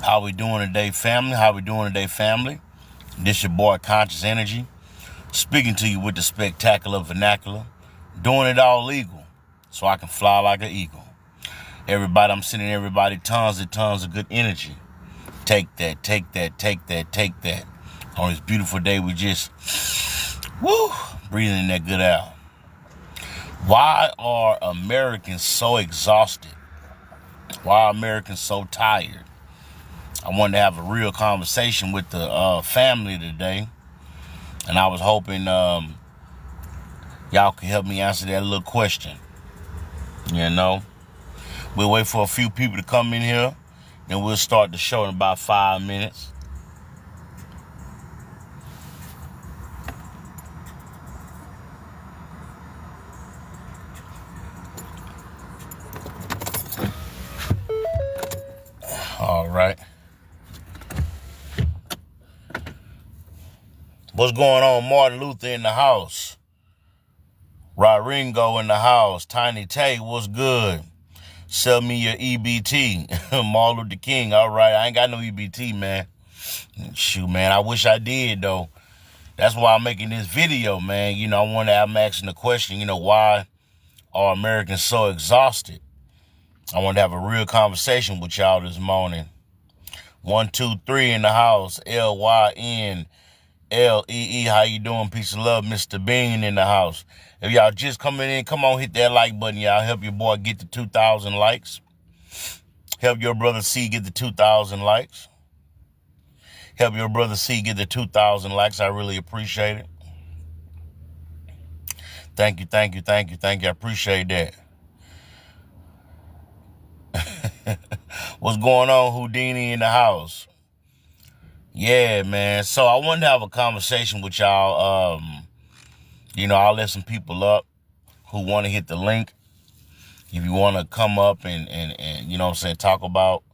How we doing today, family? How we doing today, family? This your boy, Conscious Energy, speaking to you with the spectacular vernacular, doing it all legal, so I can fly like an eagle. Everybody, I'm sending everybody tons and tons of good energy. Take that, take that, take that, take that. On this beautiful day, we just, breathing in that good air. Why are Americans so exhausted? Why are Americans so tired? I wanted to have a real conversation with the family today, and I was hoping y'all could help me answer that little question. You know, we'll wait for a few people to come in here, then we'll start the show in about 5 minutes. All right. What's going on? Martin Luther in the house. Rodrigo in the house. Tiny Tay, what's good? Sell me your EBT. Martin Luther King, all right. I ain't got no EBT, man. Shoot, man, I wish I did, though. That's why I'm making this video, man. You know, I'm asking the question, why are Americans so exhausted? I want to have a real conversation with y'all this morning. 1, 2, 3 in the house. LYNLEE. How you doing? Peace and love. Mr. Bean in the house. If y'all just coming in, come on, hit that like button, y'all. Help your boy get to 2,000 likes. Help your brother C get to 2,000 likes. Help your brother C get to 2,000 likes. I really appreciate it. Thank you, thank you, thank you, thank you. I appreciate that. What's going on, Houdini in the house? Yeah, man. So I wanted to have a conversation with y'all. I'll let some people up who want to hit the link. If you want to come up and talk about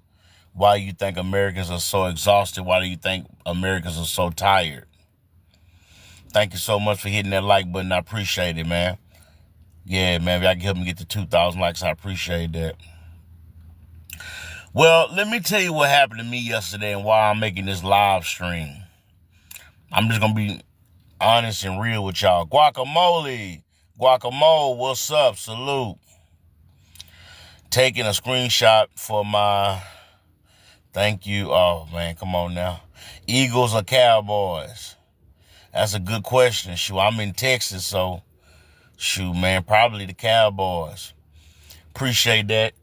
why you think Americans are so exhausted, why do you think Americans are so tired? Thank you so much for hitting that like button. I appreciate it, man. Yeah, man, if y'all can help me get to 2,000 likes, I appreciate that. Well, let me tell you what happened to me yesterday and why I'm making this live stream. I'm just going to be honest and real with y'all. Guacamole, what's up? Salute. Taking a screenshot for my, thank you. Oh, man, come on now. Eagles or Cowboys? That's a good question. Shoot, I'm in Texas, so shoot, man, probably the Cowboys. Appreciate that.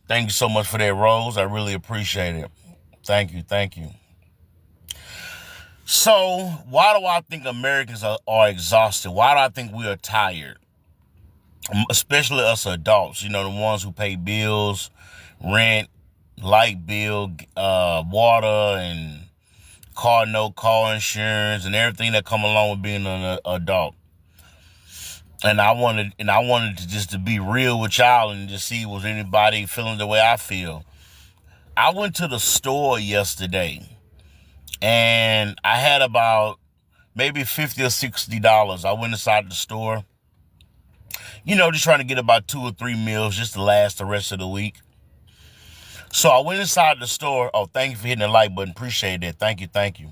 Thank you so much for that, Rose. I really appreciate it. Thank you, thank you. So, why do I think Americans are exhausted? Why do I think we are tired? Especially us adults, the ones who pay bills, rent, light bill, water, and car note, car insurance, and everything that come along with being an adult. And I wanted to just to be real with y'all and just see was anybody feeling the way I feel. I went to the store yesterday and I had about maybe $50 or $60. I went inside the store, just trying to get about 2 or 3 meals just to last the rest of the week. So I went inside the store. Oh, thank you for hitting the like button. Appreciate that. Thank you, thank you.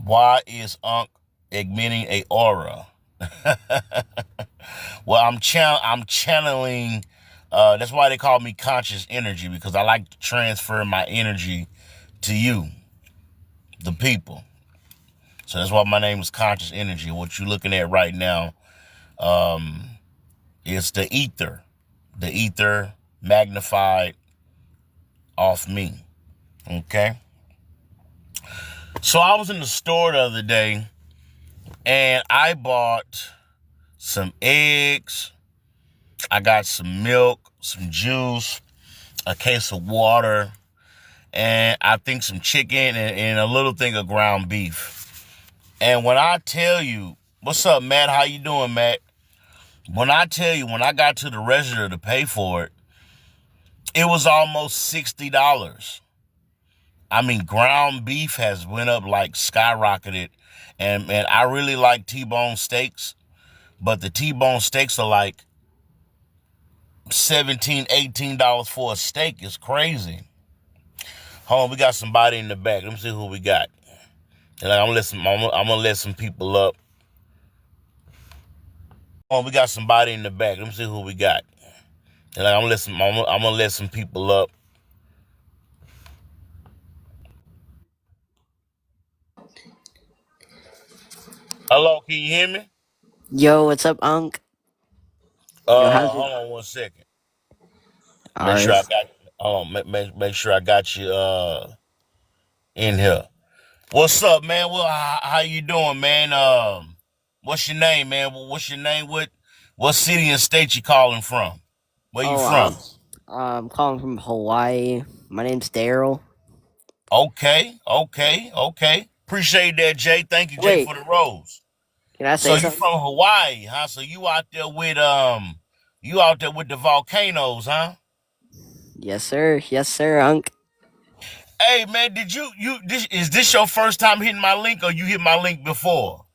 Why is Unc emitting a aura? Well, I'm channeling. That's why they call me Conscious Energy, because I like to transfer my energy to you, the people. So that's why my name is Conscious Energy. What you're looking at right now is the ether magnified off me. Okay. So I was in the store the other day and I bought some eggs. I got some milk, some juice, a case of water, and I think some chicken and a little thing of ground beef. And when I tell you, what's up, Matt? How you doing, Matt? When I tell you, when I got to the register to pay for it, it was almost $60. I mean, ground beef has went up like skyrocketed. And I really like T-bone steaks, but the T-bone steaks are like $17, $18 for a steak is crazy. Hold on, we got somebody in the back. Let me see who we got. And I'm gonna let some people up. Hold on, we got somebody in the back. Let me see who we got. And I'm gonna let some people up. Hello, can you hear me? Yo, what's up, Unc? Yo, how's it? Hold on one second. All Make sure right. I got. Make sure I got you in here. What's up, man? Well, how you doing, man? What's your name, man? What's your name? What city and state you calling from? Where you Oh, from? I'm calling from Hawaii. My name's Daryl. Okay. Appreciate that, Jay. Thank you, Jay, Wait, for the rose. can I So say you something? from Hawaii, huh? So you out there with the volcanoes, huh? Yes, sir. Yes, sir, Unc. Hey, man, is this your first time hitting my link, or you hit my link before?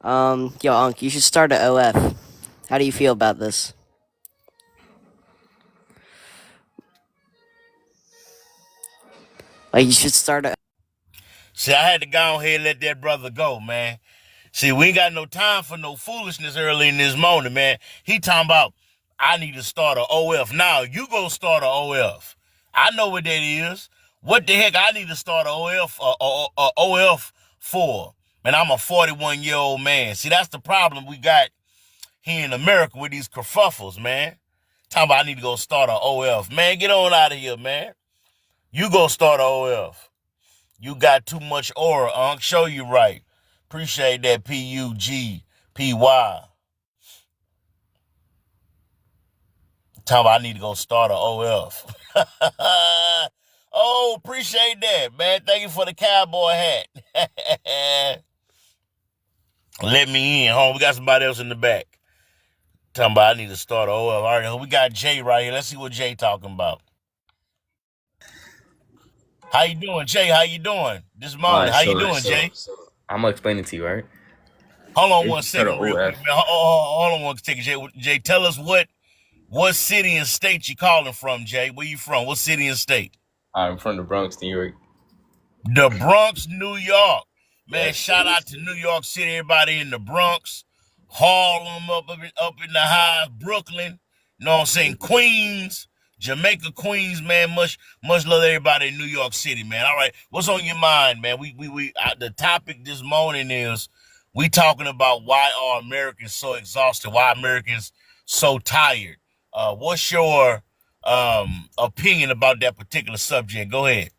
Yo, Unc, you should start a OF. How do you feel about this? Like, you should start a. See, I had to go ahead and let that brother go, man. See, we ain't got no time for no foolishness early in this morning, man. He talking about, I need to start a OF. Now, you go start a OF. I know what that is. What the heck I need to start a OF for? Man, I'm a 41-year-old man. See, that's the problem we got here in America with these kerfuffles, man. Talking about I need to go start a OF. Man, get on out of here, man. You go start a OF. You got too much aura, Unc. Show you right. Appreciate that, PUGPY. Talking about I need to go start a OF. Oh, appreciate that, man. Thank you for the cowboy hat. Let me in, home. We got somebody else in the back. Talking about I need to start a OF. All right, we got Jay right here. Let's see what Jay talking about. How you doing, Jay? How you doing this All morning? right, How you so doing, so Jay? so I'm gonna explain it to you, right? Hold on You one should start an second, real quick, OF. man. Hold on one second, Jay. Jay, tell us what city and state you calling from, Jay? Where you from? What city and state? I'm from the Bronx, New York. The Bronx, New York. Man, Yes. shout out to New York City, everybody in the Bronx, Harlem, up in the highs, Brooklyn, you know what I'm saying? Queens, Jamaica, Queens, man. Much love to everybody in New York City, man. All right, what's on your mind, man? The topic this morning is we talking about why are Americans so exhausted? Why Americans so tired? What's your opinion about that particular subject? Go ahead.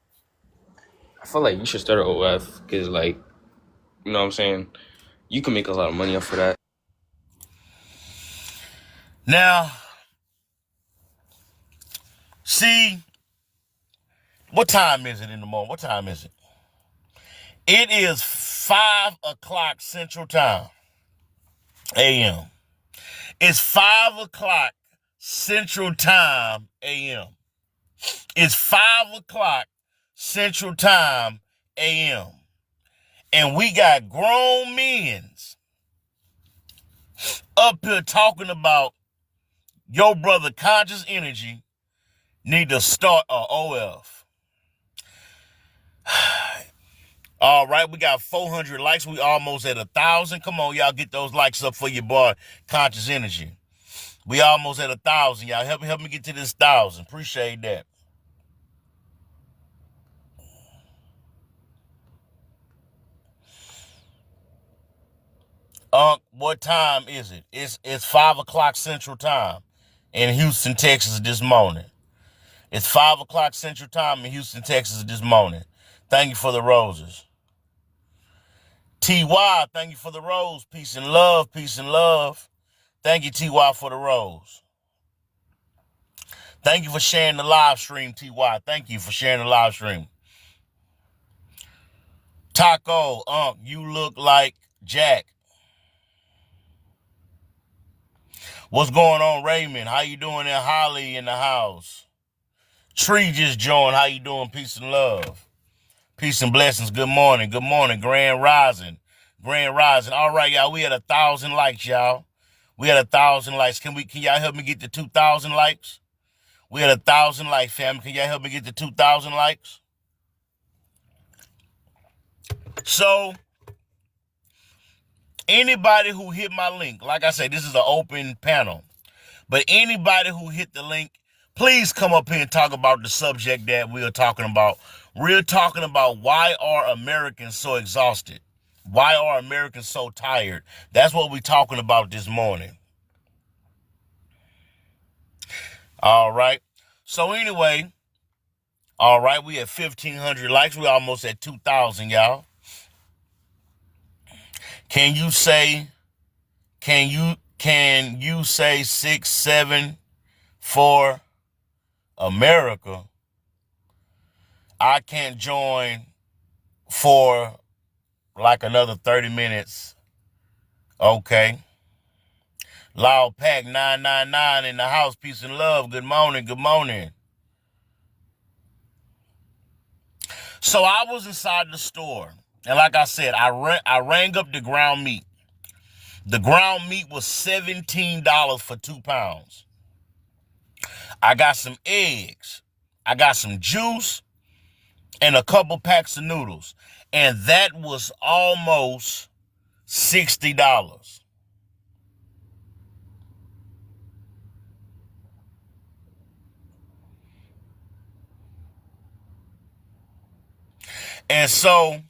I feel like you should start an OF because, like, you know what I'm saying? You can make a lot of money off of that. Now, see, what time is it in the morning? What time is it? It is 5 o'clock Central Time, a.m. It's 5 o'clock Central Time, a.m. It's 5 o'clock Central Time, a.m. And we got grown men's up here talking about your brother Conscious Energy need to start a OF. All right, we got 400 likes. We almost at 1,000. Come on, y'all, get those likes up for your boy, Conscious Energy. We almost at 1,000, y'all. Help me get to this 1,000. Appreciate that. What time is it? It's 5 o'clock Central Time in Houston, Texas this morning. It's 5 o'clock Central Time in Houston, Texas this morning. Thank you for the roses. TY, thank you for the rose. Peace and love, peace and love. Thank you, TY, for the rose. Thank you for sharing the live stream, TY. Thank you for sharing the live stream. Taco, you look like Jack. What's going on, Raymond? How you doing there? Holly in the house. Tree just joined. How you doing? Peace and love. Peace and blessings. Good morning. Good morning. Grand Rising. Grand Rising. All right, y'all. We had 1,000 likes, y'all. We had 1,000 likes. Can y'all help me get to 2,000 likes? We had 1,000 likes, fam. Can y'all help me get to 2,000 likes? So, anybody who hit my link, like I said, this is an open panel. But anybody who hit the link, please come up here and talk about the subject that we are talking about. We're talking about why are Americans so exhausted? Why are Americans so tired? That's what we're talking about this morning. All right. So anyway, all right, we at 1,500 likes. We almost at 2,000, y'all. Can you say 6, 7 for America? I can't join for like another 30 minutes. Okay. Loud Pack 999 in the house. Peace and love. Good morning. Good morning. So I was inside the store. And like I said, I rang up the ground meat. The ground meat was $17 for 2 pounds. I got some eggs. I got some juice and a couple packs of noodles. And that was almost $60. And so,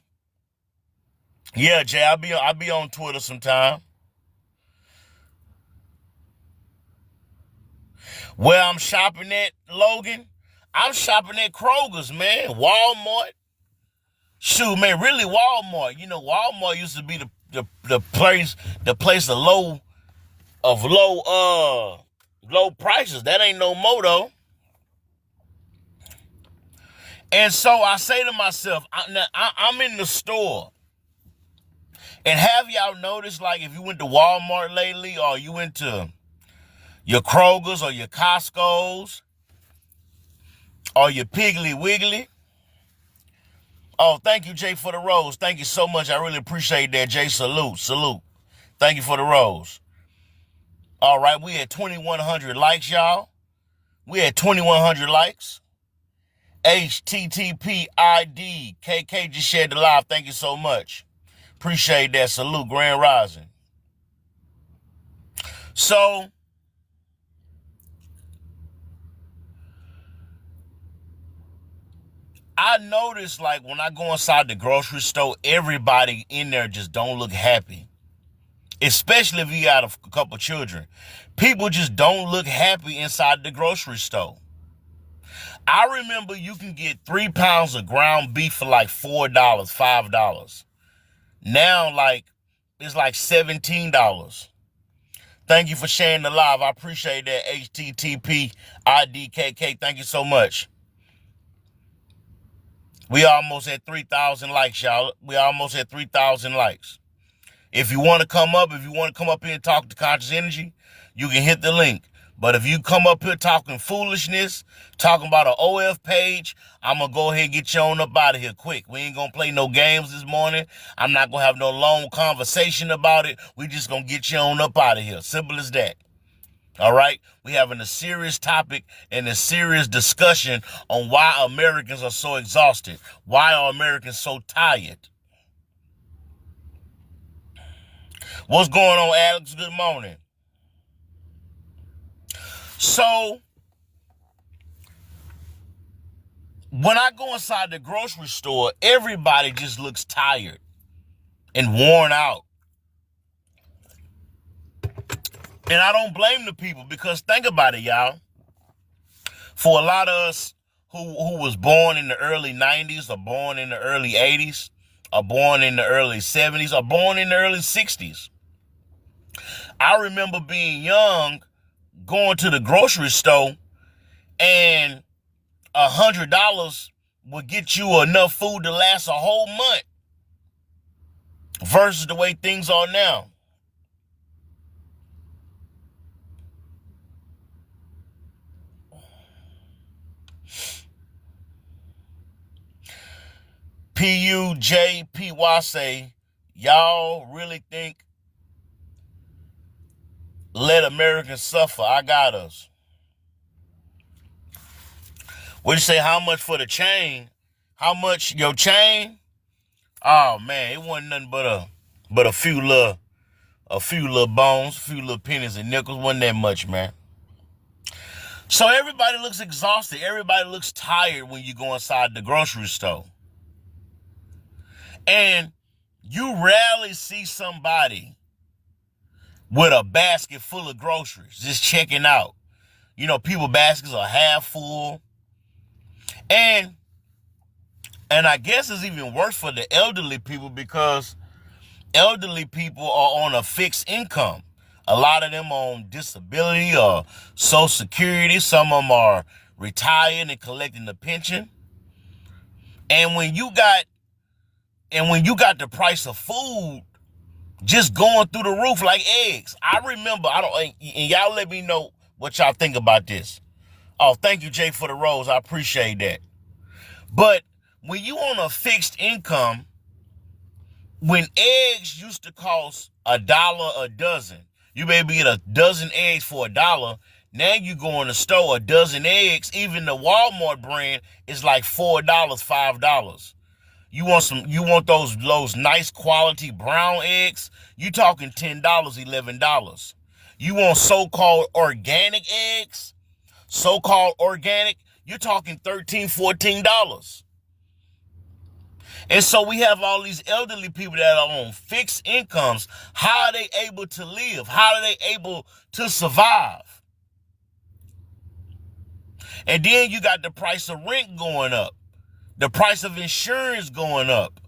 yeah, Jay, I'll be on Twitter sometime. Where I'm shopping at, Logan, I'm shopping at Kroger's, man. Walmart. Shoot, man, really Walmart. You know, Walmart used to be the place of low prices. That ain't no more though. And so I say to myself, I'm in the store. And have y'all noticed, like, if you went to Walmart lately, or you went to your Kroger's or your Costco's or your Piggly Wiggly? Oh, thank you, Jay, for the rose. Thank you so much. I really appreciate that, Jay. Salute. Thank you for the rose. All right, we had 2,100 likes, y'all. We had 2,100 likes. HTTPID. KK just shared the live. Thank you so much. Appreciate that. Salute. Grand Rising. So, I noticed, like, when I go inside the grocery store, everybody in there just don't look happy. Especially if you got a couple children. People just don't look happy inside the grocery store. I remember you can get 3 pounds of ground beef for like $4, $5. Now, like, it's like $17. Thank you for sharing the live. I appreciate that. HTTP IDKK. Thank you so much. We almost at 3,000 likes, y'all. We almost at 3,000 likes. If you want to come up here and talk to Conscious Energy, you can hit the link. But if you come up here talking foolishness, talking about an OF page, I'm going to go ahead and get you on up out of here quick. We ain't going to play no games this morning. I'm not going to have no long conversation about it. We just going to get you on up out of here. Simple as that. All right? We having a serious topic and a serious discussion on why Americans are so exhausted. Why are Americans so tired? What's going on, Alex? Good morning. So, when I go inside the grocery store, everybody just looks tired and worn out. And I don't blame the people, because think about it, y'all. For a lot of us who was born in the early 90s or born in the early 80s or born in the early 70s or born in the early 60s, I remember being young, going to the grocery store, and $100 would get you enough food to last a whole month versus the way things are now. PUJPY say, y'all really think let Americans suffer. I got us. What you say? How much for the chain? How much your chain? Oh man, it wasn't nothing but a few little bones, a few little pennies and nickels. Wasn't that much, man. So everybody looks exhausted. Everybody looks tired when you go inside the grocery store. And you rarely see somebody with a basket full of groceries just checking out. You know, people's baskets are half full. And I guess it's even worse for the elderly people because elderly people are on a fixed income. A lot of them on disability or Social Security. Some of them are retired and collecting the pension. And when you got the price of food just going through the roof like eggs. I remember, and y'all let me know what y'all think about this. Oh, thank you, Jay, for the rose. I appreciate that. But when you on a fixed income, when eggs used to cost $1 a dozen, you maybe get a dozen eggs for $1. Now you go in the store, a dozen eggs, even the Walmart brand is like $4, $5. You want those nice quality brown eggs, you talking $10, $11. You want so-called organic eggs, you're talking $13, $14. And so we have all these elderly people that are on fixed incomes. How are they able to live? How are they able to survive? And then you got the price of rent going up. The price of insurance going up.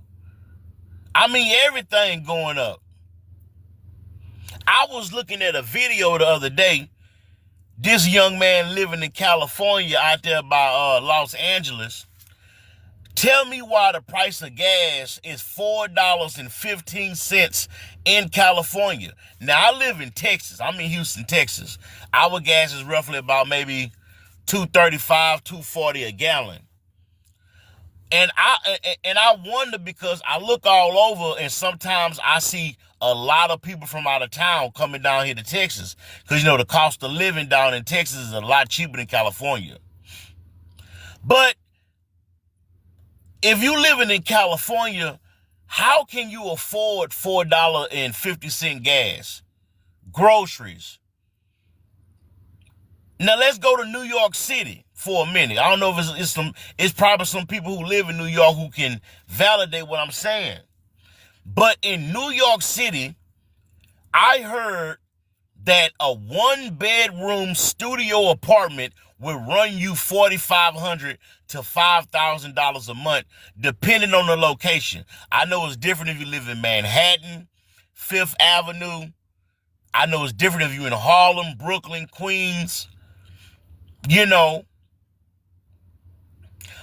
I mean, everything going up. I was looking at a video the other day. This young man living in California out there by Los Angeles. Tell me why the price of gas is $4.15 in California. Now, I live in Texas. I'm in Houston, Texas. Our gas is roughly about maybe $2.35, $2.40 a gallon. And I wonder because I look all over and sometimes I see a lot of people from out of town coming down here to Texas. Because, you know, the cost of living down in Texas is a lot cheaper than California. But if you living in California, how can you afford $4.50 gas? Groceries. Now let's go to New York City for a minute. I don't know if it's probably some people who live in New York who can validate what I'm saying. But in New York City, I heard that a 1-bedroom studio apartment will run you $4,500 to $5,000 a month, depending on the location. I know it's different if you live in Manhattan, Fifth Avenue. I know it's different if you're in Harlem, Brooklyn, Queens, you know.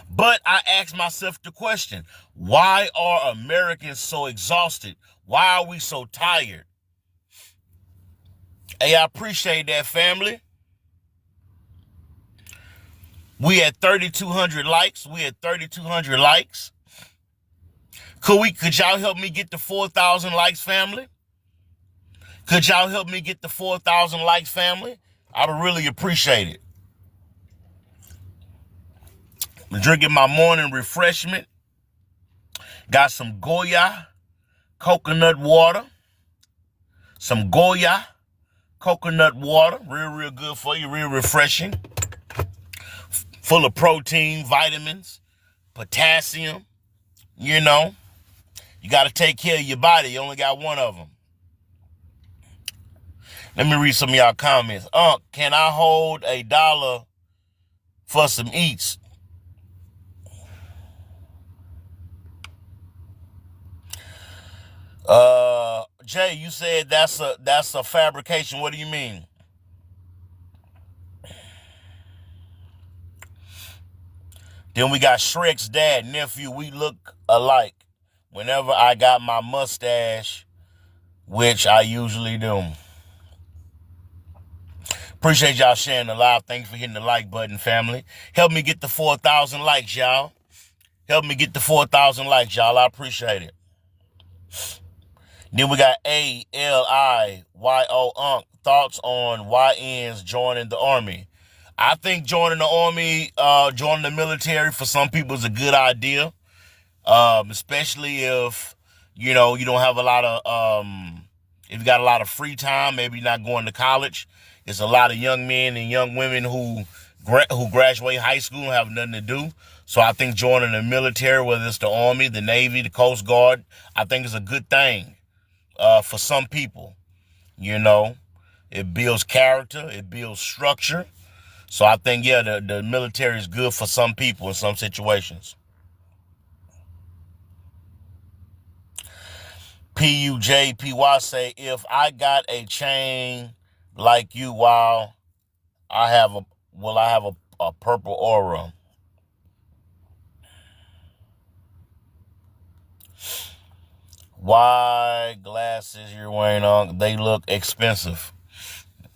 But I asked myself the question, why are Americans so exhausted? Why are we so tired? Hey, I appreciate that, family. We had 3,200 likes. Could y'all help me get to 4,000 likes, family? Could y'all help me get to 4,000 likes, family? I would really appreciate it. I'm drinking my morning refreshment. Got some Goya coconut water. Real good for you, real refreshing. Full of protein, vitamins, potassium. You know, you got to take care of your body. You only got one of them. Let me read some of y'all comments. Can I hold $1 for some eats? Jay, you said that's a fabrication. What do you mean? Then we got Shrek's dad, nephew. We look alike. Whenever I got my mustache, which I usually do. Appreciate y'all sharing the live. Thanks for hitting the like button, family. Help me get the 4,000 likes, y'all. I appreciate it. Then we got ALIYO Unk. Thoughts on YNs joining the army? I think joining the army, joining the military for some people is a good idea. Especially if, you don't have a lot of, if you got a lot of free time, maybe you're not going to college. It's a lot of young men and young women who graduate high school and have nothing to do. So I think joining the military, whether it's the Army, the Navy, the Coast Guard, I think is a good thing, for some people. It builds character, it builds structure. So I think, the military is good for some people in some situations. PUJPY say, if I got a chain like you, will I have a purple aura? Why glasses you're wearing on? They look expensive.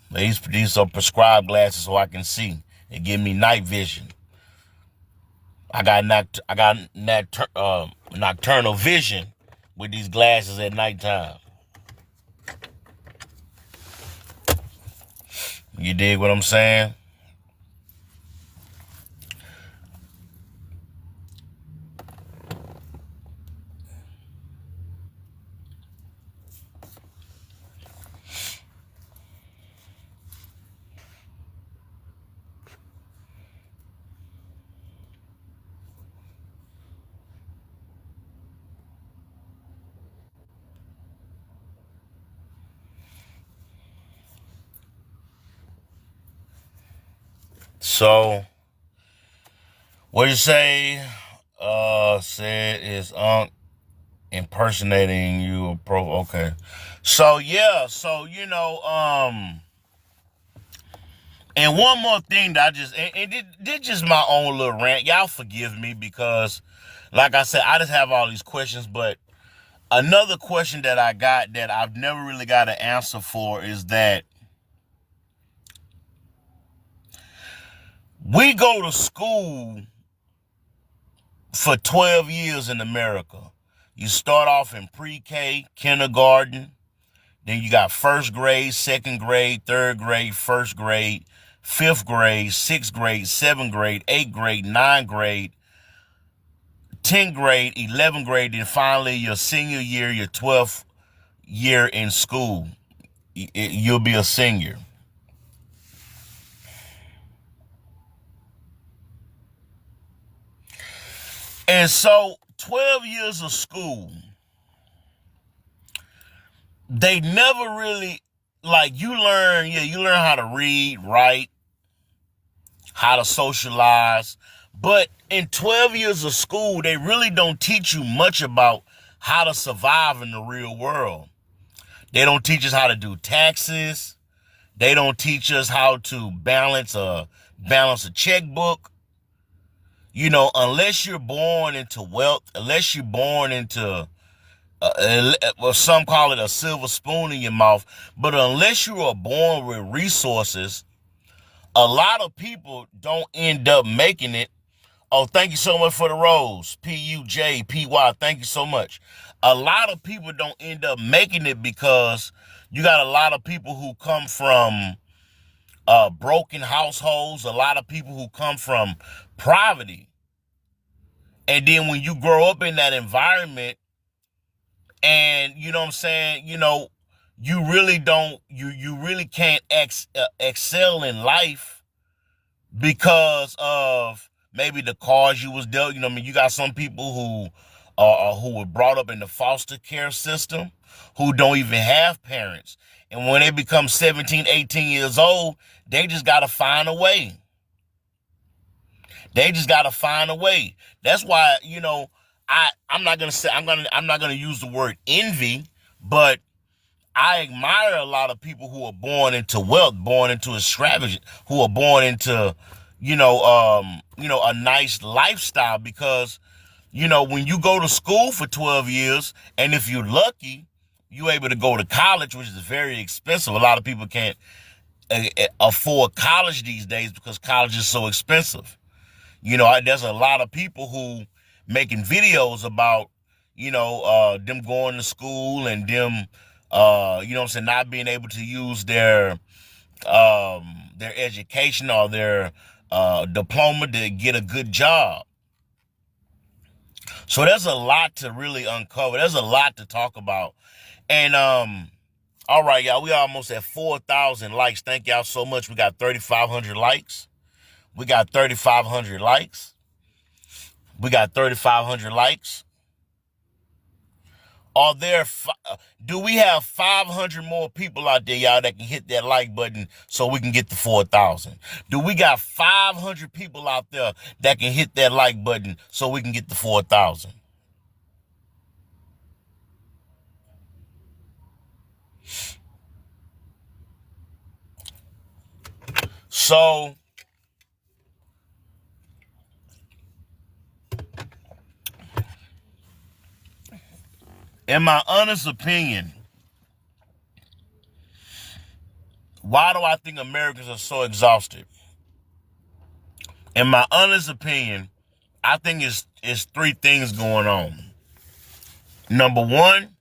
These are prescribed glasses so I can see. They give me night vision. I got nocturnal vision with these glasses at nighttime. You dig what I'm saying? So, what you say? Said is impersonating you. Okay. So yeah. So and one more thing that this just my own little rant. Y'all forgive me because, like I said, I just have all these questions. But another question that I got that I've never really got an answer for is that we go to school for 12 years in America. You start off in pre-K, kindergarten, then you got first grade, second grade, third grade, first grade, fifth grade, sixth grade, seventh grade, eighth grade, ninth grade, 10th grade, 11th grade, and finally your senior year, your 12th year in school. You'll be a senior. And so 12 years of school, they never really, you learn how to read, write, how to socialize. But in 12 years of school, they really don't teach you much about how to survive in the real world. They don't teach us how to do taxes. They don't teach us how to balance a checkbook. Unless you're born into wealth, unless you're born into, some call it a silver spoon in your mouth, but unless you are born with resources, a lot of people don't end up making it. Oh, thank you so much for the rose. PUJPY, thank you so much. A lot of people don't end up making it because you got a lot of people who come from broken households, a lot of people who come from poverty. And then when you grow up in that environment and, you know what I'm saying, you really don't, you really can't excel in life because of maybe the cards you was dealt. You got some people who were brought up in the foster care system who don't even have parents. And when they become 17, 18 years old, they just got to find a way. They just got to find a way. That's why, I'm not going to use the word envy, but I admire a lot of people who are born into wealth, born into extravagance, who are born into, a nice lifestyle because, when you go to school for 12 years and if you're lucky, you're able to go to college, which is very expensive. A lot of people can't afford college these days because college is so expensive. There's a lot of people who making videos about, them going to school and them, not being able to use their education or their diploma to get a good job. So there's a lot to really uncover. There's a lot to talk about. And all right, y'all, we almost at 4,000 likes. Thank y'all so much. We got 3,500 likes. We got 3,500 likes. We got 3,500 likes. Do we have 500 more people out there, y'all, that can hit that like button so we can get to 4,000? Do we got 500 people out there that can hit that like button so we can get to 4,000? So, in my honest opinion, why do I think Americans are so exhausted? In my honest opinion, I think it's three things going on. Number one,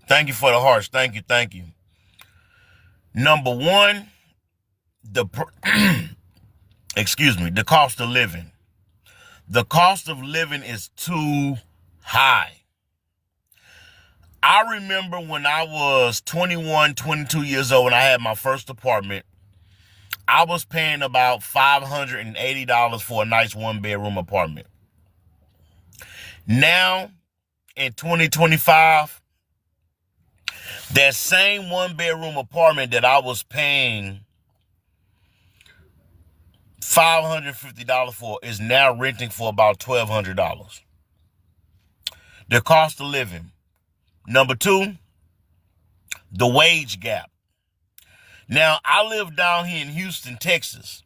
thank you for the hearts. Thank you. Number one, the cost of living. The cost of living is too high. I remember when I was 21, 22 years old, when I had my first apartment, I was paying about $580 for a nice one-bedroom apartment. Now, in 2025, that same one-bedroom apartment that I was paying $550 for is now renting for about $1,200. The cost of living. Number two, the wage gap. Now, I live down here in Houston, Texas.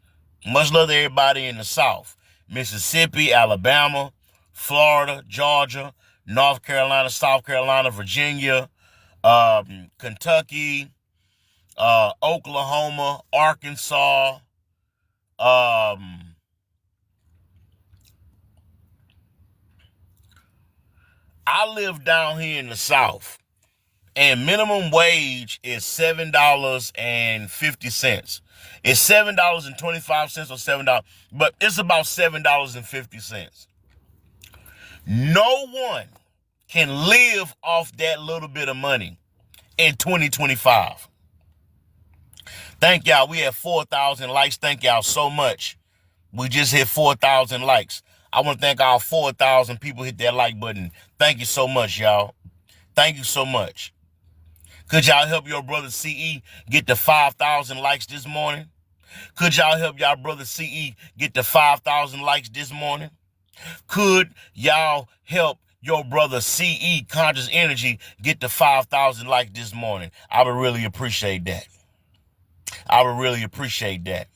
Much love to everybody in the South. Mississippi, Alabama, Florida, Georgia, North Carolina, South Carolina, Virginia, Kentucky, Oklahoma, Arkansas, I live down here in the South, and minimum wage is $7.50. It's $7.25 or $7, but it's about $7.50. No one can live off that little bit of money in 2025. Thank y'all. We have 4,000 likes. Thank y'all so much. We just hit 4,000 likes. I want to thank all 4,000 people hit that like button. Thank you so much, y'all. Thank you so much. Could y'all help your brother CE get to 5,000 likes this morning? Could y'all help y'all brother CE get to 5,000 likes this morning? Could y'all help your brother CE Conscious Energy get to 5,000 likes this morning? I would really appreciate that. I would really appreciate that.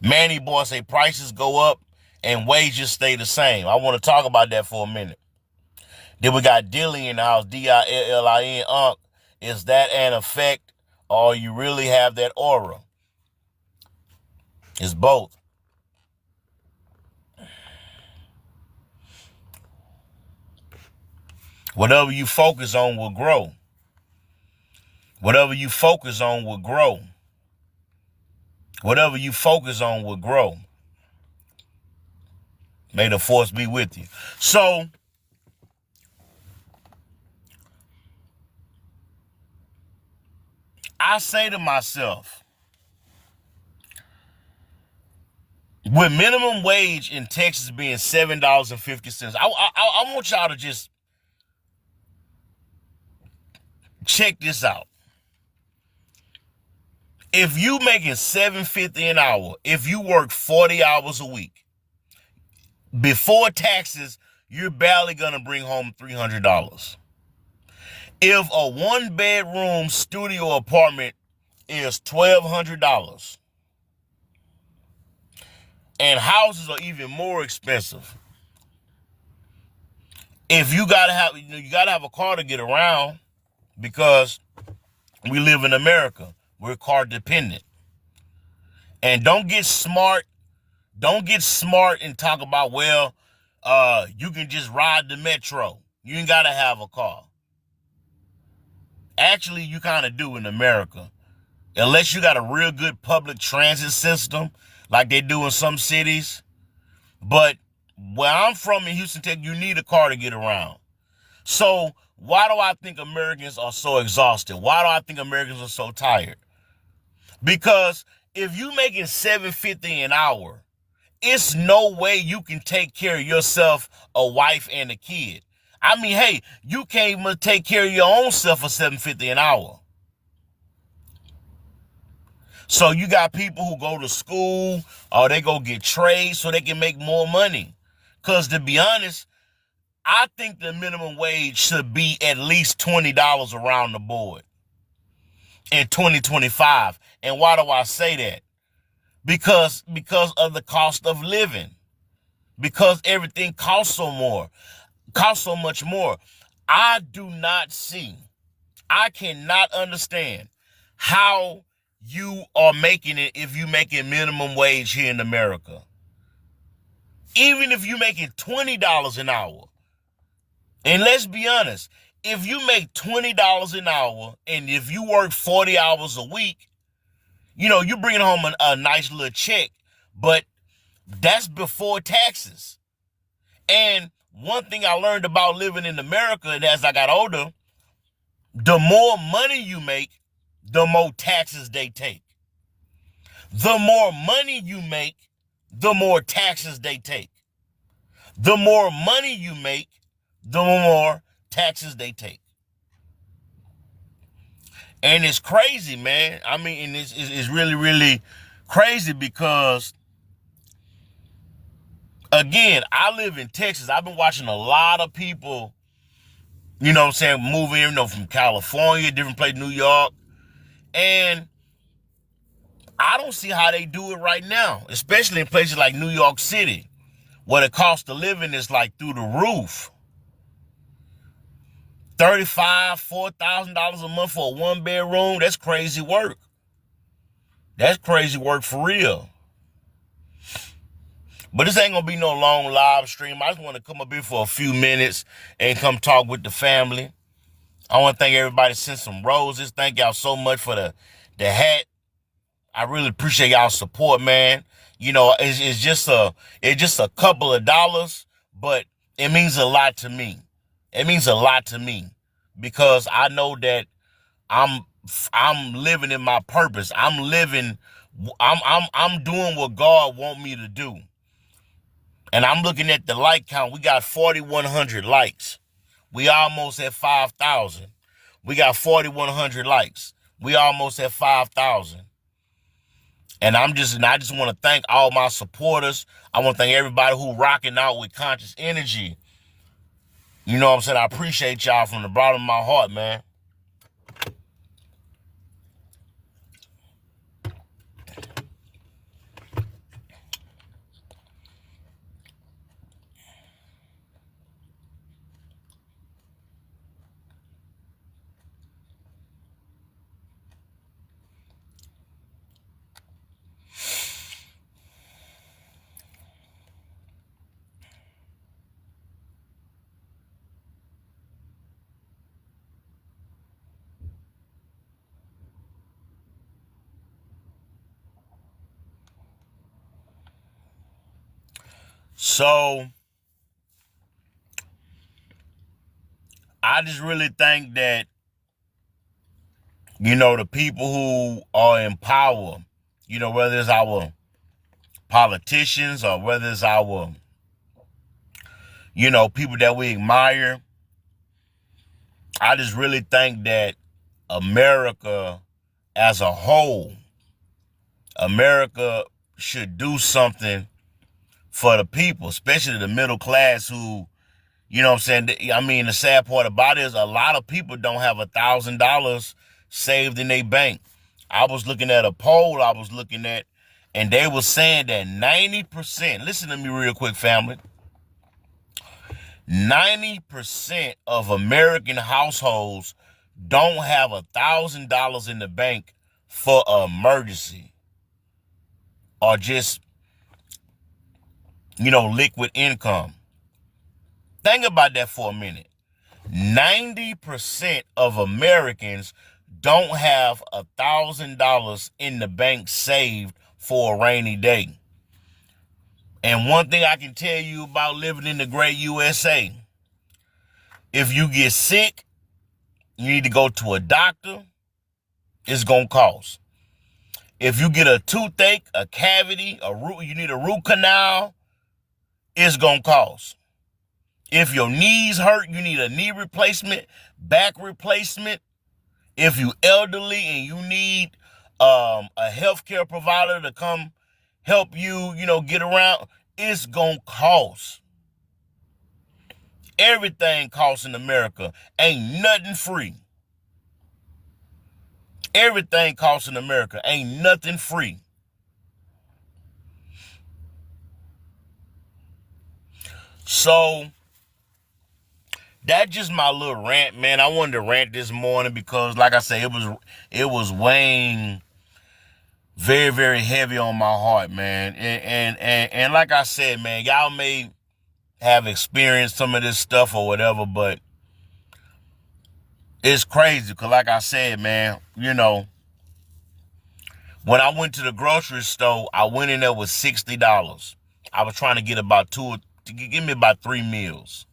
Manny Boy say prices go up and wages stay the same. I want to talk about that for a minute. Then we got Dilly in the house, Dillin. Is that an effect, or you really have that aura? It's both. Whatever you focus on will grow. Whatever you focus on will grow. Whatever you focus on will grow. May the force be with you. So, I say to myself, with minimum wage in Texas being $7.50, I want y'all to just check this out. If you making $7.50 an hour, if you work 40 hours a week, before taxes, you're barely going to bring home $300. If a one-bedroom studio apartment is $1,200, and houses are even more expensive, if you gotta have a car to get around, because we live in America, we're car dependent. And don't get smart Don't get smart and talk about, well, you can just ride the metro. You ain't got to have a car. Actually, you kind of do in America. Unless you got a real good public transit system like they do in some cities. But where I'm from in Houston, Texas, you need a car to get around. So why do I think Americans are so exhausted? Why do I think Americans are so tired? Because if you making $7.50 an hour, it's no way you can take care of yourself, a wife, and a kid. I mean, hey, you can't even take care of your own self for $7.50 an hour. So you got people who go to school or they go get trades so they can make more money. Because to be honest, I think the minimum wage should be at least $20 around the board in 2025. And why do I say that? Because of the cost of living. Because everything costs so much more. I cannot understand how you are making it if you making minimum wage here in America. Even if you making $20 an hour. And let's be honest, if you make $20 an hour and if you work 40 hours a week, you're bringing home a nice little check, but that's before taxes. And one thing I learned about living in America, and as I got older, the more money you make, the more taxes they take. The more money you make, the more taxes they take. The more money you make, the more taxes they take. And it's crazy, man. I mean, and it's really, really crazy because, again, I live in Texas. I've been watching a lot of people, moving, from California, different places, New York. And I don't see how they do it right now, especially in places like New York City, where the cost of living is like through the roof. $35,000, $4,000 a month for a one-bedroom, that's crazy work. That's crazy work for real. But this ain't going to be no long live stream. I just want to come up here for a few minutes and come talk with the family. I want to thank everybody that sent some roses. Thank y'all so much for the hat. I really appreciate y'all's support, man. It's just a couple of dollars, but it means a lot to me. It means a lot to me because I know that I'm living in my purpose. I'm doing what God want me to do. And I'm looking at the like count. We got 4,100 likes. We almost at 5,000. We got 4,100 likes. We almost at 5,000. And I just want to thank all my supporters. I want to thank everybody who rocking out with Conscious Energy. You know what I'm saying? I appreciate y'all from the bottom of my heart, man. So I just really think that, the people who are in power, whether it's our politicians or whether it's our, people that we admire, I just really think that America as a whole, America should do something for the people, especially the middle class who, I mean, the sad part about it is a lot of people don't have $1,000 saved in their bank. I was looking at a poll and they were saying that 90%, listen to me real quick, family, 90% of American households don't have $1,000 in the bank for an emergency or just liquid income. Think about that for a minute. 90% of Americans don't have $1,000 in the bank saved for a rainy day. And one thing I can tell you about living in the great USA, if you get sick, you need to go to a doctor, it's going to cost. If you get a toothache, a cavity, you need a root canal, it's going to cost. If your knees hurt, you need a knee replacement, back replacement. If you elderly and you need a healthcare provider to come help you, get around, it's going to cost. Everything costs in America. Ain't nothing free. Everything costs in America. Ain't nothing free. So that's just my little rant, man. I wanted to rant this morning because, like I said, it was weighing very, very heavy on my heart, man. And like I said, man, y'all may have experienced some of this stuff or whatever, but it's crazy because, like I said, man, when I went to the grocery store, I went in there with $60. I was trying to get give me about 3 meals.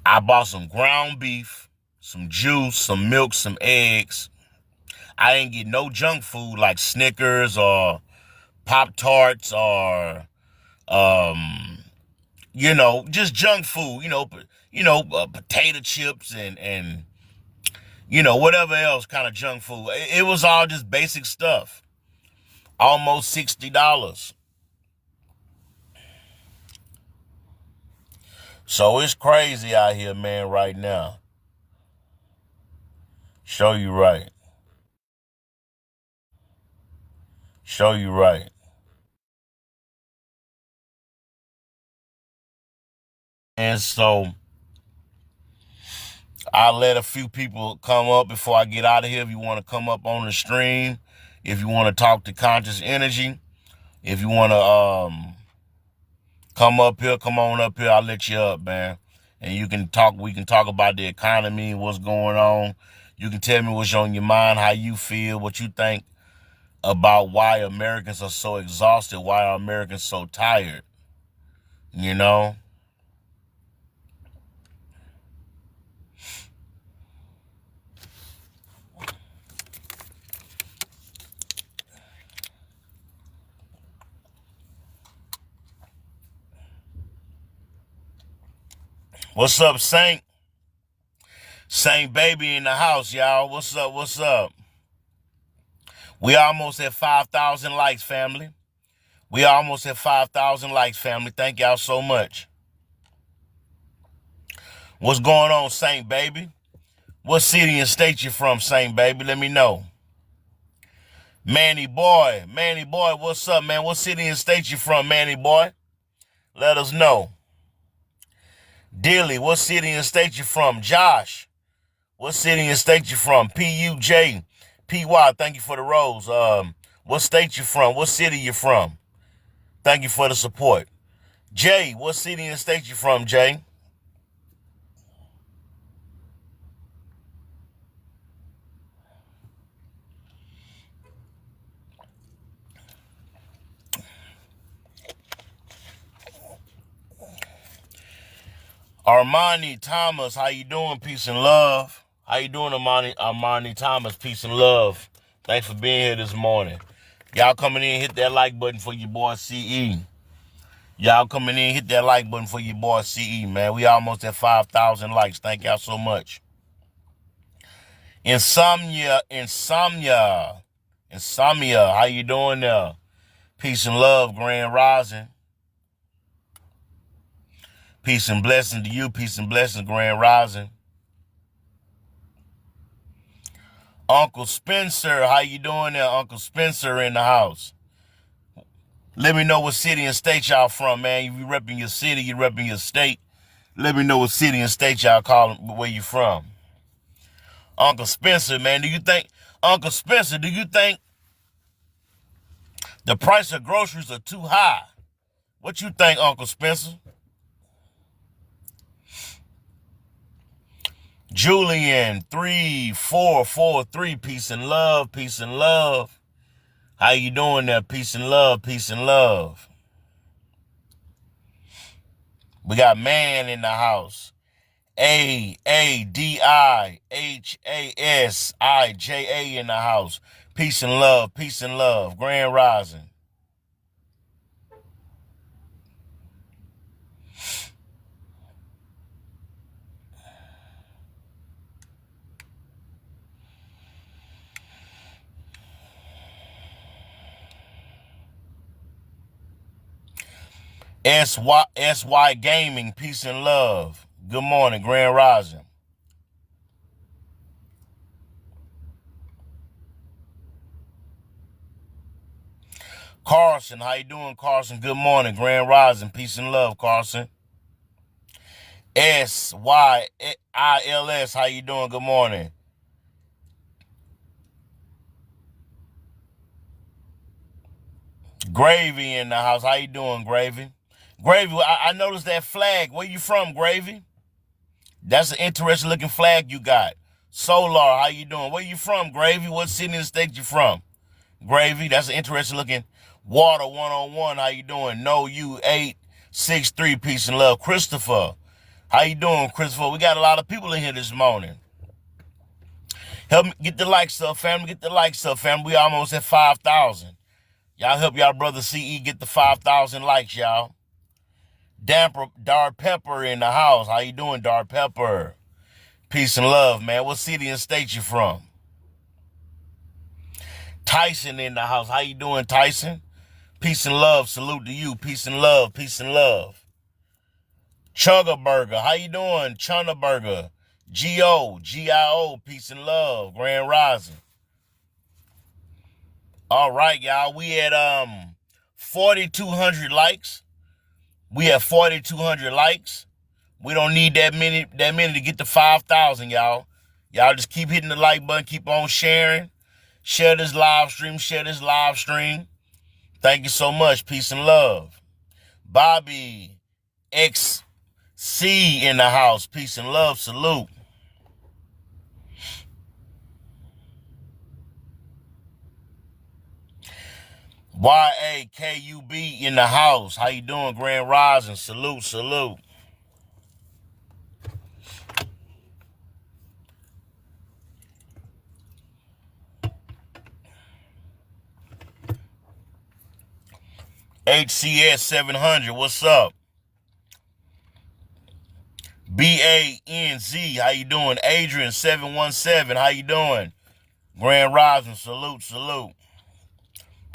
I bought some ground beef, some juice, some milk, some eggs. I didn't get no junk food like Snickers or Pop-Tarts or, just junk food, potato chips and whatever else kind of junk food. It was all just basic stuff. Almost $60. So it's crazy out here, man, right now. Show you right. Show you right. And so I'll let a few people come up before I get out of here. If you want to come up on the stream, if you want to talk to Conscious Energy, if you want to come on up here, I'll let you up, man. And we can talk about the economy, what's going on. You can tell me what's on your mind, how you feel, what you think about why Americans are so exhausted, why are Americans so tired, What's up, Saint? Saint Baby in the house, y'all. What's up? We almost at 5,000 likes, family. We almost at 5,000 likes, family. Thank y'all so much. What's going on, Saint Baby? What city and state you from, Saint Baby? Let me know. Manny Boy, what's up, man? What city and state you from, Manny Boy? Let us know. Dilly, what city and state you from? Josh, what city and state you from? PUJ, PY, thank you for the rose. What state you from? What city you from? Thank you for the support. Jay, what city and state you from, Jay? Armani Thomas, how you doing? Peace and love. How you doing, Armani Thomas? Peace and love. Thanks for being here this morning. Y'all coming in, hit that like button for your boy CE. Y'all coming in, hit that like button for your boy CE, man. We almost at 5,000 likes. Thank y'all so much. Insomnia. How you doing there? Peace and love, Grand Rising. Peace and blessing to you. Peace and blessing, Grand Rising. Uncle Spencer, how you doing there? Uncle Spencer in the house. Let me know what city and state y'all from, man. If you repping your city, you repping your state. Let me know what city and state y'all calling where you from. Uncle Spencer, man, do you think the price of groceries are too high? What you think, Uncle Spencer? Julian 3443, peace and love, peace and love. How you doing there? Peace and love, peace and love. We got man in the house. AADIHASIJA in the house. Peace and love, peace and love. Grand Rising. SY Gaming, peace and love. Good morning, Grand Rising. Carson, how you doing, Carson? Good morning, Grand Rising, peace and love, Carson. SYILS, how you doing? Good morning. Gravy in the house, how you doing, Gravy? Gravy, I noticed that flag. Where you from, Gravy? That's an interesting looking flag you got. Solar, how you doing? Where you from, Gravy? What city and state you from? Gravy, that's an interesting looking. Water 101, how you doing? No, you 863, peace and love. Christopher, how you doing, Christopher? We got a lot of people in here this morning. Help me get the likes up, family. Get the likes up, family. We almost at 5,000. Y'all help y'all brother CE get the 5,000 likes, y'all. Dar Pepper in the house. How you doing, Dar Pepper? Peace and love, man. What city and state you from? Tyson in the house. How you doing, Tyson? Peace and love. Salute to you. Peace and love. Peace and love. Chugga Burger. How you doing, Chunna Burger? G-O. Peace and love. Grand Rising. All right, y'all. We at 4,200 likes. We have 4,200 likes. We don't need that many to get to 5,000, y'all. Y'all just keep hitting the like button. Keep on sharing. Share this live stream. Thank you so much. Peace and love. Bobby XC in the house. Peace and love. Salute. YAKUB in the house. How you doing, Grand Rising? Salute. HCS 700, what's up? BANZ, how you doing? Adrian 717, how you doing? Grand Rising, salute.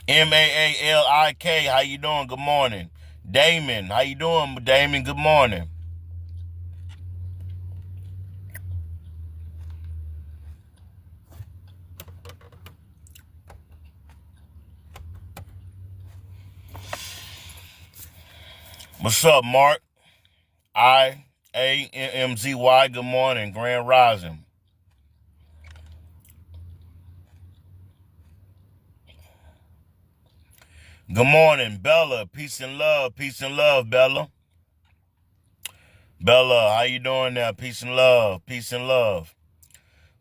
MAALIK, how you doing? Good morning. Damon, how you doing, Damon? Good morning. What's up, Mark? IAMMZY, good morning. Grand Rising. Good morning, Bella. Peace and love, Bella. Bella, how you doing now? Peace and love.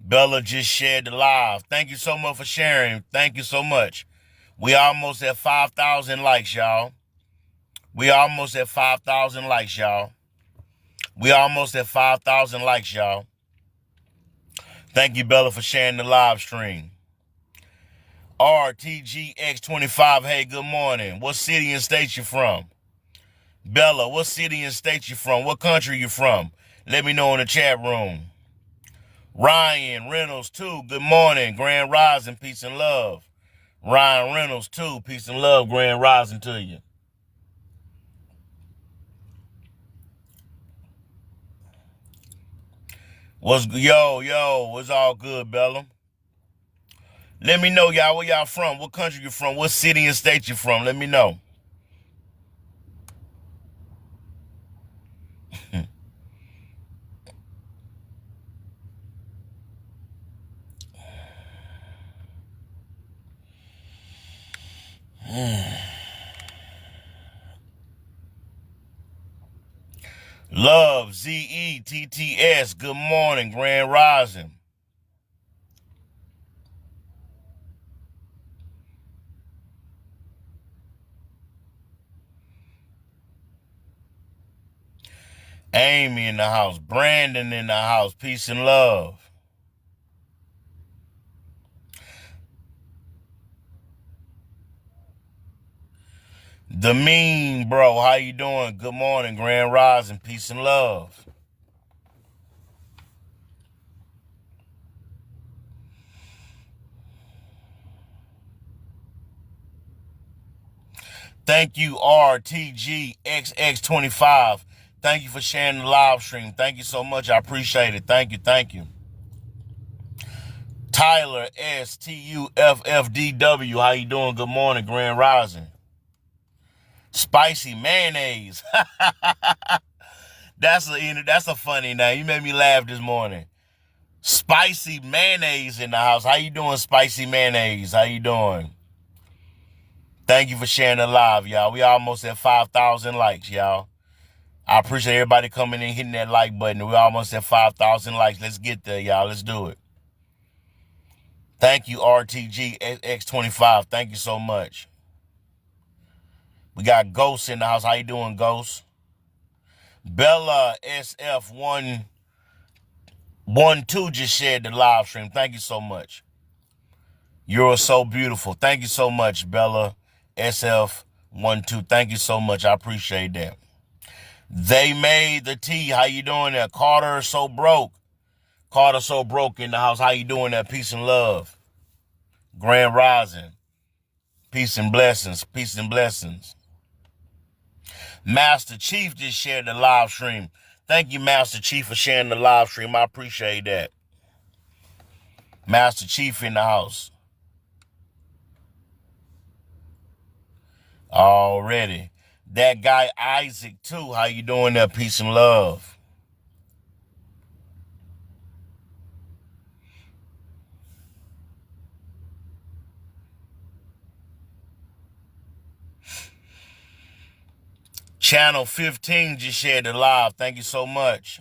Bella just shared the live. Thank you so much for sharing. Thank you so much. We almost at 5,000 likes, y'all. We almost at 5,000 likes, y'all. Thank you, Bella, for sharing the live stream. RTGX25, hey, good morning. What city and state you from? Bella, what city and state you from? What country you from? Let me know in the chat room. Ryan Reynolds, too, good morning. Grand Rising, peace and love. Ryan Reynolds, too, peace and love. Grand Rising to you. What's all good, Bella? Let me know, y'all, where y'all from, what country you from, what city and state you from. Let me know. Love, ZETTS, good morning, Grand Rising. Amy in the house. Brandon in the house. Peace and love. The Mean Bro, how you doing? Good morning, Grand Rising. Peace and love. Thank you, RTGXX25. Thank you for sharing the live stream. Thank you so much. I appreciate it. Thank you. Thank you. Tyler STUFFDW. How you doing? Good morning, Grand Rising. Spicy mayonnaise. That's a funny name. You made me laugh this morning. Spicy mayonnaise in the house. How you doing, Spicy mayonnaise? How you doing? Thank you for sharing the live, y'all. We almost at 5,000 likes, y'all. I appreciate everybody coming in, hitting that like button. We almost at 5,000 likes. Let's get there, y'all. Let's do it. Thank you, RTGX25. Thank you so much. We got Ghost in the house. How you doing, Ghost? Bella SF112 just shared the live stream. Thank you so much. You're so beautiful. Thank you so much, Bella SF12. Thank you so much. I appreciate that. They made the tea. How you doing there? Carter So Broke. Carter So Broke in the house. How you doing there? Peace and love. Grand Rising. Peace and blessings. Peace and blessings. Master Chief just shared the live stream. Thank you, Master Chief, for sharing the live stream. I appreciate that. Master Chief in the house. Already. That guy Isaac too. How you doing there? Peace and love. Channel 15 just shared the live. Thank you so much.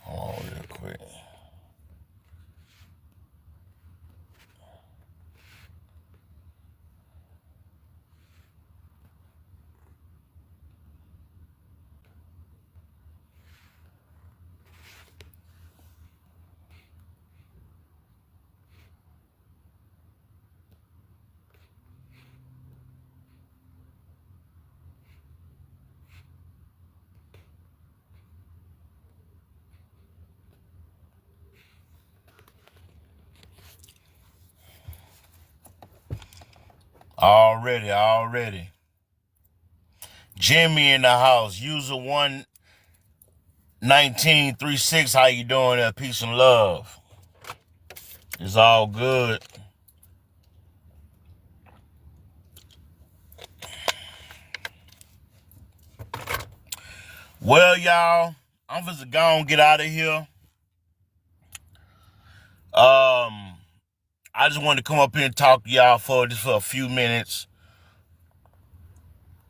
Hold on real quick. Already. Jimmy in the house. User 11936. How you doing there? Peace and love. It's all good. Well, y'all, I'm just gonna get out of here. I just wanted to come up here and talk to y'all for a few minutes.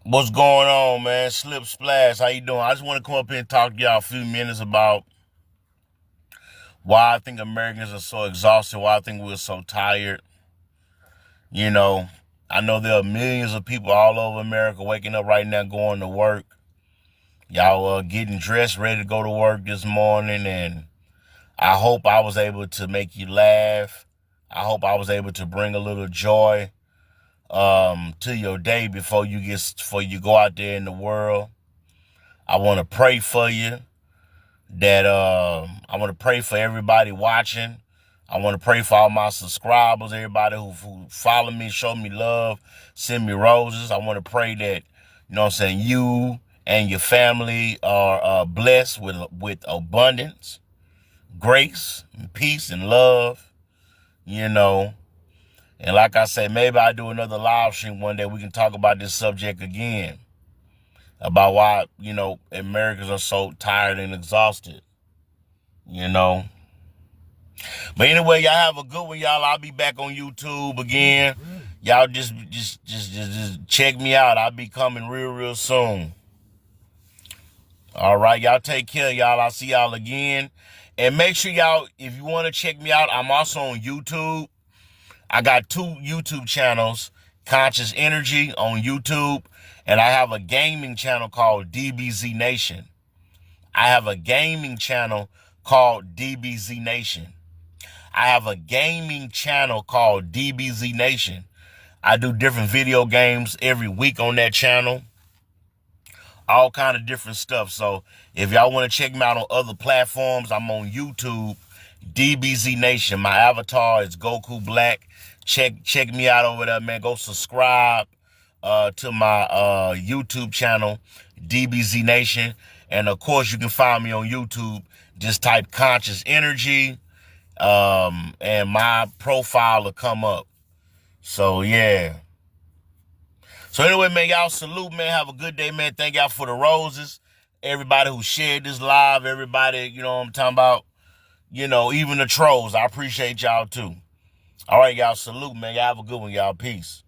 What's going on, man? Slip Splash, how you doing? I just want to come up here and talk to y'all a few minutes about why I think Americans are so exhausted, why I think we're so tired. You know, I know there are millions of people all over America waking up right now going to work. Y'all getting dressed, ready to go to work this morning, and I hope I was able to make you laugh. I hope I was able to bring a little joy to your day before you go out there in the world. I want to pray for you. I want to pray for everybody watching. I want to pray for all my subscribers, everybody who follow me, show me love, send me roses. I want to pray that, you know what I'm saying, you and your family are blessed with abundance, grace, and peace, and love. You know, And like I said, maybe I do another live stream one day. We can talk about this subject again. About why, Americans are so tired and exhausted. But anyway, y'all have a good one, y'all. I'll be back on YouTube again. Y'all just check me out. I'll be coming real soon. All right, y'all take care, y'all. I'll see y'all again. And make sure y'all, if you want to check me out, I'm also on YouTube. I got 2 YouTube channels, Conscious Energy on YouTube, and I have a gaming channel called DBZ Nation. I have a gaming channel called DBZ Nation. I have a gaming channel called DBZ Nation. I do different video games every week on that channel. All kind of different stuff. So if y'all want to check me out on other platforms, I'm on YouTube, DBZ Nation. My avatar is Goku Black. Check me out over there, man. Go subscribe to my YouTube channel, DBZ Nation. And of course, you can find me on YouTube. Just type Conscious Energy, and my profile will come up. So yeah. So anyway, man, y'all salute, man. Have a good day, man. Thank y'all for the roses. Everybody who shared this live, everybody, you know what I'm talking about. Even the trolls. I appreciate y'all too. All right, y'all salute, man. Y'all have a good one, y'all. Peace.